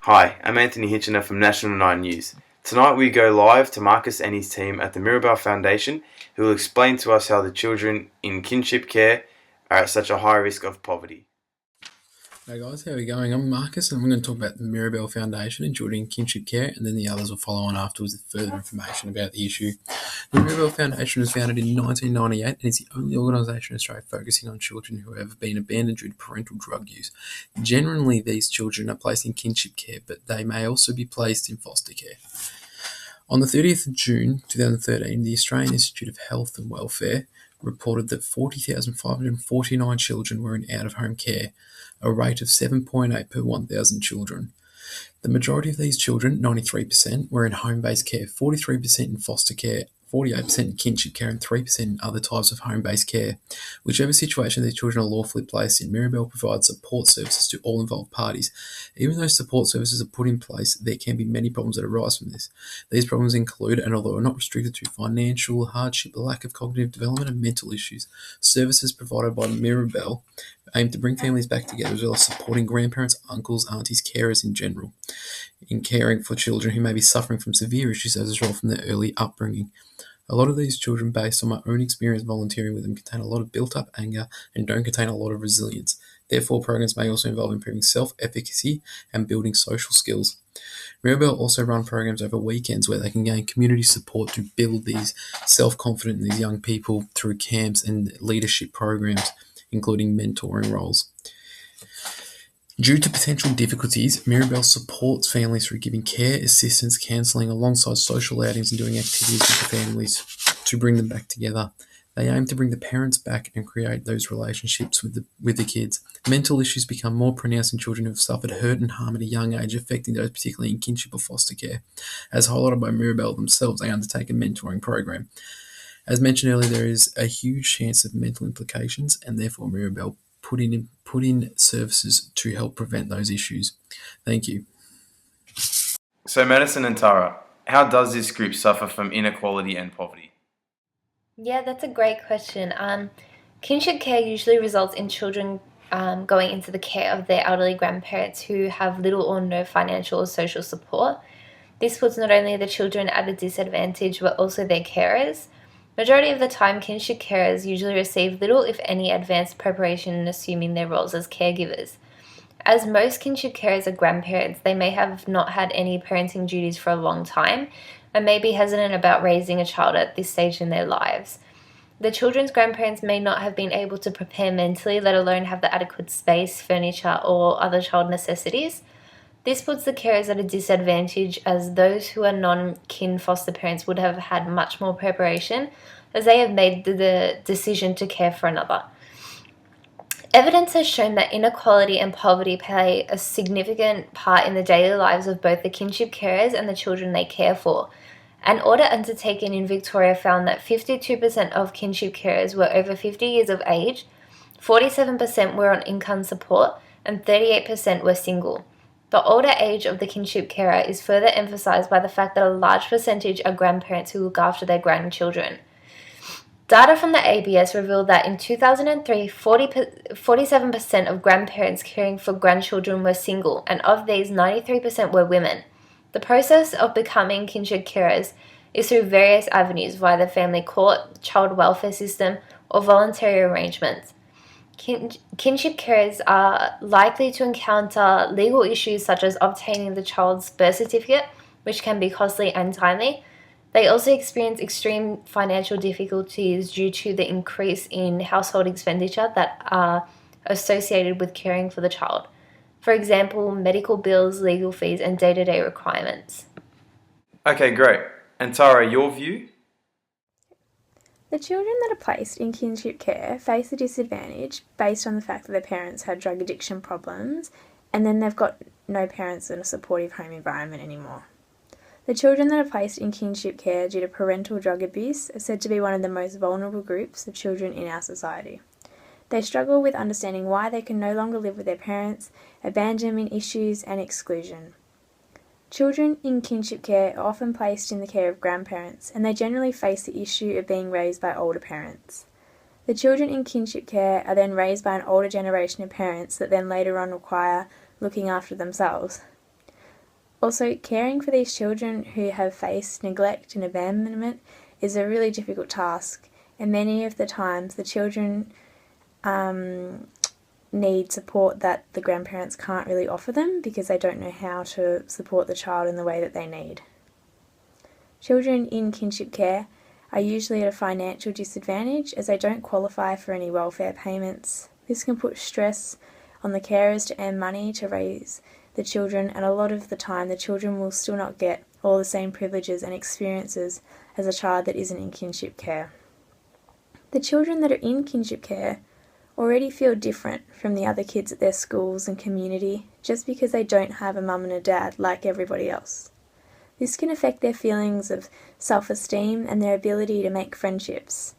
Hi, I'm Anthony Hitchener from National 9 News. Tonight we go live to Marcus and his team at the Mirabel Foundation, who will explain to us how the children in kinship care are at such a high risk of poverty. Hey guys, how are we going? I'm Marcus and I'm going to talk about the Mirabel Foundation and children in kinship care, and then the others will follow on afterwards with further information about the issue. The Mirabel Foundation was founded in 1998 and is the only organisation in Australia focusing on children who have been abandoned due to parental drug use. Generally, these children are placed in kinship care, but they may also be placed in foster care. On the 30th of June 2013, the Australian Institute of Health and Welfare reported that 40,549 children were in out-of-home care, a rate of 7.8 per 1,000 children. The majority of these children, 93%, were in home-based care, 43% in foster care, 48% in kinship care, and 3% in other types of home-based care. Whichever situation these children are lawfully placed in, Mirabel provides support services to all involved parties. Even though support services are put in place, there can be many problems that arise from this. These problems include, and although are not restricted to, financial hardship, lack of cognitive development, and mental issues. Services provided by Mirabel aim to bring families back together, as well as supporting grandparents, uncles, aunties, carers in general, in caring for children who may be suffering from severe issues as a result from their early upbringing. A lot of these children, based on my own experience volunteering with them, contain a lot of built-up anger and don't contain a lot of resilience. Therefore, programs may also involve improving self-efficacy and building social skills. Mirabel also run programs over weekends where they can gain community support to build these self-confident in these young people through camps and leadership programs, including mentoring roles. Due to potential difficulties, Mirabel supports families through giving care, assistance, counselling, alongside social outings and doing activities with the families to bring them back together. They aim to bring the parents back and create those relationships with the kids. Mental issues become more pronounced in children who have suffered hurt and harm at a young age, affecting those particularly in kinship or foster care. As highlighted by Mirabel themselves, they undertake a mentoring program. As mentioned earlier, there is a huge chance of mental implications, and therefore Mirabel put in services to help prevent those issues. Thank you. So, Madison and Tara, how does this group suffer from inequality and poverty? Yeah, that's a great question. Kinship care usually results in children going into the care of their elderly grandparents who have little or no financial or social support. This puts not only the children at a disadvantage, but also their carers. Majority of the time, kinship carers usually receive little, if any, advanced preparation in assuming their roles as caregivers. As most kinship carers are grandparents, they may have not had any parenting duties for a long time and may be hesitant about raising a child at this stage in their lives. The children's grandparents may not have been able to prepare mentally, let alone have the adequate space, furniture, or other child necessities. This puts the carers at a disadvantage, as those who are non-kin foster parents would have had much more preparation, as they have made the decision to care for another. Evidence has shown that inequality and poverty play a significant part in the daily lives of both the kinship carers and the children they care for. An audit undertaken in Victoria found that 52% of kinship carers were over 50 years of age, 47% were on income support, and 38% were single. The older age of the kinship carer is further emphasised by the fact that a large percentage are grandparents who look after their grandchildren. Data from the ABS revealed that in 2003, 47% of grandparents caring for grandchildren were single, and of these, 93% were women. The process of becoming kinship carers is through various avenues via the family court, child welfare system, or voluntary arrangements. Kinship carers are likely to encounter legal issues such as obtaining the child's birth certificate, which can be costly and timely. They also experience extreme financial difficulties due to the increase in household expenditure that are associated with caring for the child. For example, medical bills, legal fees, and day-to-day requirements. Okay, great. And Tara, your view? The children that are placed in kinship care face a disadvantage based on the fact that their parents had drug addiction problems, and then they've got no parents in a supportive home environment anymore. The children that are placed in kinship care due to parental drug abuse are said to be one of the most vulnerable groups of children in our society. They struggle with understanding why they can no longer live with their parents, abandonment issues, and exclusion. Children in kinship care are often placed in the care of grandparents, and they generally face the issue of being raised by older parents. The children in kinship care are then raised by an older generation of parents that then later on require looking after themselves. Also, caring for these children who have faced neglect and abandonment is a really difficult task, and many of the times the children need support that the grandparents can't really offer them because they don't know how to support the child in the way that they need. Children in kinship care are usually at a financial disadvantage as they don't qualify for any welfare payments. This can put stress on the carers to earn money to raise the children, and a lot of the time the children will still not get all the same privileges and experiences as a child that isn't in kinship care. The children that are in kinship care already feel different from the other kids at their schools and community just because they don't have a mum and a dad like everybody else. This can affect their feelings of self-esteem and their ability to make friendships.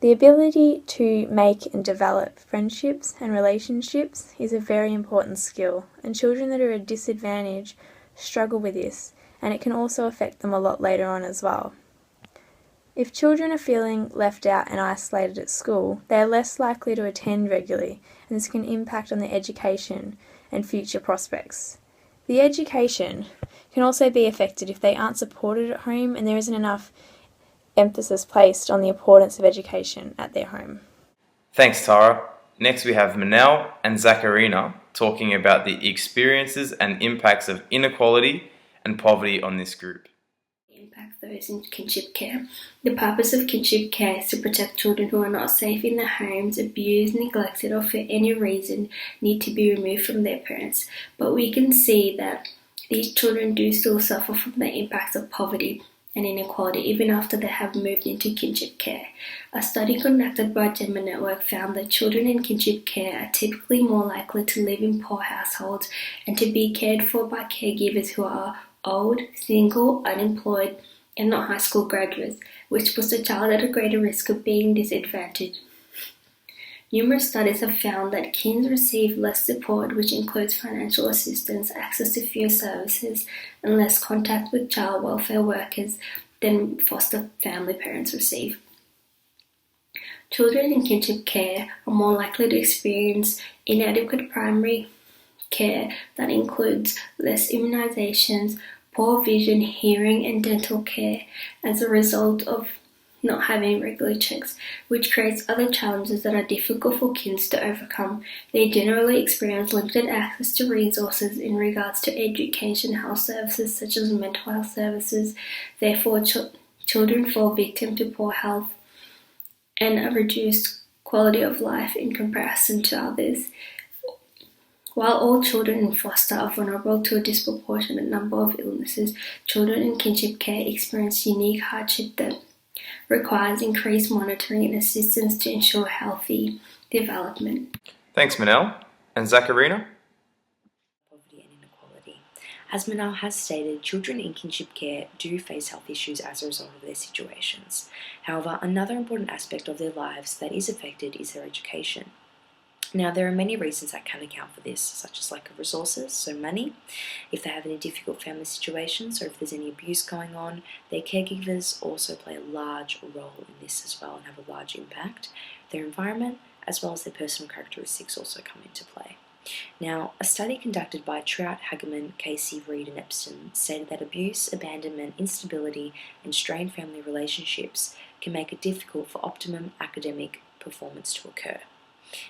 The ability to make and develop friendships and relationships is a very important skill, and children that are at a disadvantage struggle with this, and it can also affect them a lot later on as well. If children are feeling left out and isolated at school, they are less likely to attend regularly, and this can impact on their education and future prospects. The education can also be affected if they aren't supported at home and there isn't enough emphasis placed on the importance of education at their home. Thanks, Tara. Next we have Manel and Zacharina talking about the experiences and impacts of inequality and poverty on this group. Impact those in kinship care. The purpose of kinship care is to protect children who are not safe in their homes, abused, neglected, or for any reason need to be removed from their parents. But we can see that these children do still suffer from the impacts of poverty and inequality even after they have moved into kinship care. A study conducted by Gender Network found that children in kinship care are typically more likely to live in poor households and to be cared for by caregivers who are old, single, unemployed, and not high school graduates, which puts the child at a greater risk of being disadvantaged. Numerous studies have found that teens receive less support, which includes financial assistance, access to fewer services, and less contact with child welfare workers than foster family parents receive. Children in kinship care are more likely to experience inadequate primary care that includes less immunizations, poor vision, hearing, and dental care as a result of not having regular checks, which creates other challenges that are difficult for kids to overcome. They generally experience limited access to resources in regards to education, health services such as mental health services. Therefore, children fall victim to poor health and a reduced quality of life in comparison to others. While all children in foster are vulnerable to a disproportionate number of illnesses, children in kinship care experience unique hardship that requires increased monitoring and assistance to ensure healthy development. Thanks, Manel. And Zacharina? Poverty and inequality. As Manal has stated, children in kinship care do face health issues as a result of their situations. However, another important aspect of their lives that is affected is their education. Now, there are many reasons that can account for this, such as lack of resources, so money, if they have any difficult family situations, or if there's any abuse going on. Their caregivers also play a large role in this as well and have a large impact. Their environment, as well as their personal characteristics, also come into play. Now, a study conducted by Trout, Hageman, Casey, Reed and Epstein stated that abuse, abandonment, instability and strained family relationships can make it difficult for optimum academic performance to occur.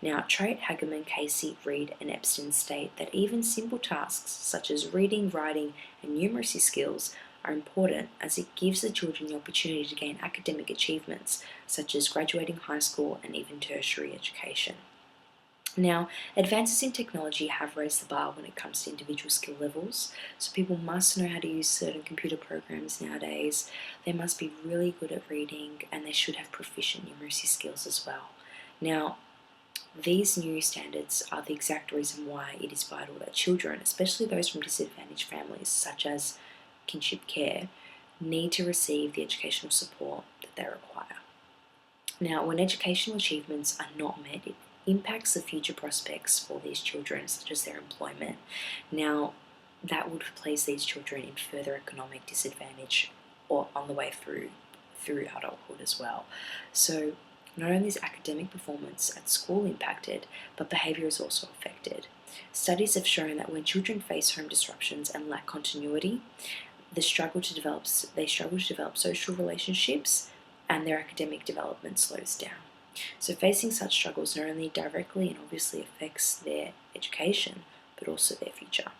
Now, Trout, Hageman, Casey, Reed and Epstein state that even simple tasks such as reading, writing and numeracy skills are important, as it gives the children the opportunity to gain academic achievements such as graduating high school and even tertiary education. Now, advances in technology have raised the bar when it comes to individual skill levels, so people must know how to use certain computer programs nowadays. They must be really good at reading and they should have proficient numeracy skills as well. Now, these new standards are the exact reason why it is vital that children, especially those from disadvantaged families such as kinship care, need to receive the educational support that they require. Now, when educational achievements are not met, it impacts the future prospects for these children, such as their employment. Now, that would place these children in further economic disadvantage or on the way through adulthood as well. So, not only is academic performance at school impacted, but behaviour is also affected. Studies have shown that when children face home disruptions and lack continuity, they struggle to develop social relationships, and their academic development slows down. So facing such struggles not only directly and obviously affects their education, but also their future.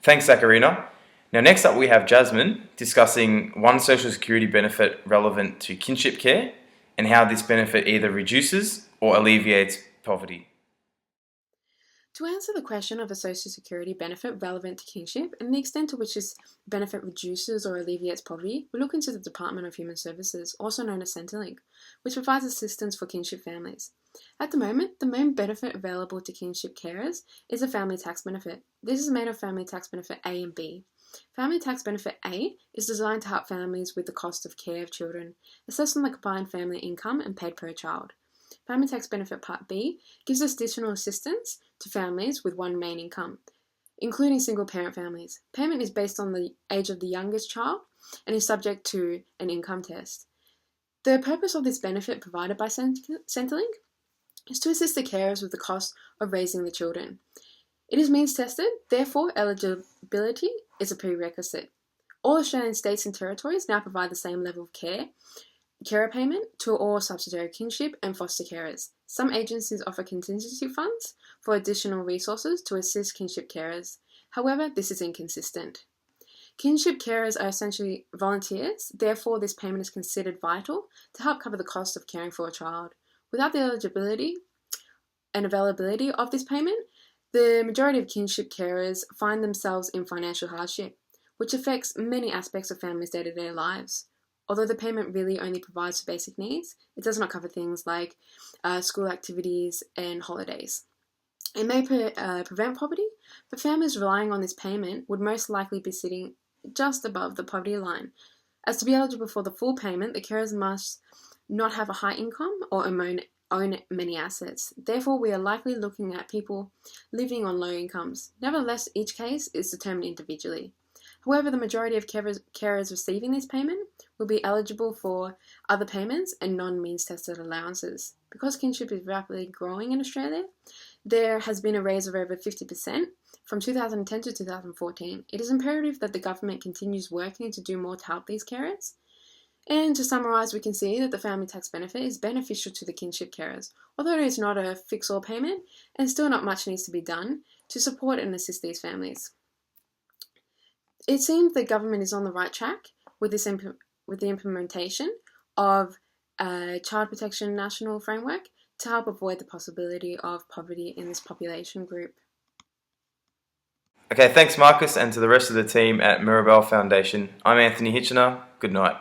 Thanks, Zakarina. Now, next up we have Jasmine discussing one social security benefit relevant to kinship care and how this benefit either reduces or alleviates poverty. To answer the question of a social security benefit relevant to kinship and the extent to which this benefit reduces or alleviates poverty, we look into the Department of Human Services, also known as Centrelink, which provides assistance for kinship families. At the moment, the main benefit available to kinship carers is a family tax benefit. This is made of family tax benefit A and B. Family tax benefit A is designed to help families with the cost of care of children, assessed on the combined family income and paid per child. Family tax benefit Part B gives additional assistance to families with one main income, including single-parent families. Payment is based on the age of the youngest child and is subject to an income test. The purpose of this benefit provided by Centrelink is to assist the carers with the cost of raising the children. It is means tested, therefore eligibility is a prerequisite. All Australian states and territories now provide the same level of carer payment to all subsidiary kinship and foster carers. Some agencies offer contingency funds for additional resources to assist kinship carers. However, this is inconsistent. Kinship carers are essentially volunteers, therefore this payment is considered vital to help cover the cost of caring for a child. Without the eligibility and availability of this payment, the majority of kinship carers find themselves in financial hardship, which affects many aspects of families' day-to-day lives. Although the payment really only provides for basic needs, it does not cover things like school activities and holidays. It may prevent poverty, but families relying on this payment would most likely be sitting just above the poverty line. As to be eligible for the full payment, the carers must not have a high income or own many assets. Therefore, we are likely looking at people living on low incomes. Nevertheless, each case is determined individually. However, the majority of carers receiving this payment will be eligible for other payments and non-means tested allowances. Because kinship is rapidly growing in Australia, there has been a raise of over 50% from 2010 to 2014. It is imperative that the government continues working to do more to help these carers. And to summarise, we can see that the family tax benefit is beneficial to the kinship carers, although it is not a fix-all payment, and still not much needs to be done to support and assist these families. It seems the government is on the right track with the implementation of a Child Protection National Framework to help avoid the possibility of poverty in this population group. Okay, thanks Marcus, and to the rest of the team at Mirabel Foundation. I'm Anthony Hitchener. Good night.